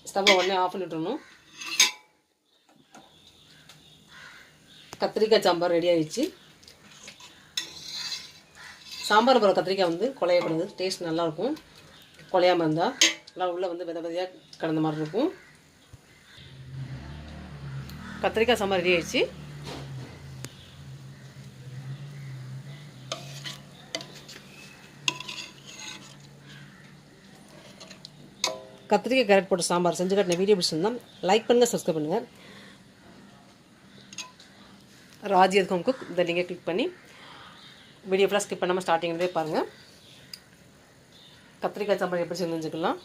ஸ்டவ்வை உடனே ஆஃப் பண்ணிவிட்டுணும். கத்திரிக்காய் சாம்பார் ரெடி ஆகிடுச்சு. சாம்பார் போகிற கத்திரிக்காய் வந்து குழையக்கூடாது, டேஸ்ட் நல்லாயிருக்கும். குழையாமல் இருந்தால் நல்லா உள்ளே வந்து வித விதையாக கிடந்த மாதிரி இருக்கும். கத்திரிக்காய் சாம்பார் ரெடி ஆகிடுச்சு. கத்திரிக்காய் கேரட் போட்டு சாம்பார் செஞ்சு காட்டின வீடியோ பிடிச்சிருந்தா லைக் பண்ணுங்கள், சப்ஸ்கிரைப் பண்ணுங்கள். ராஜி ஹோம் குக் இந்த லிங்கை கிளிக் பண்ணி வீடியோ ஃபுல்லாக ஸ்கிப் பண்ணாமல் ஸ்டார்டிங்லேயே பாருங்கள். கத்திரிக்காய் சாம்பார் எப்படி செஞ்சுக்கலாம்.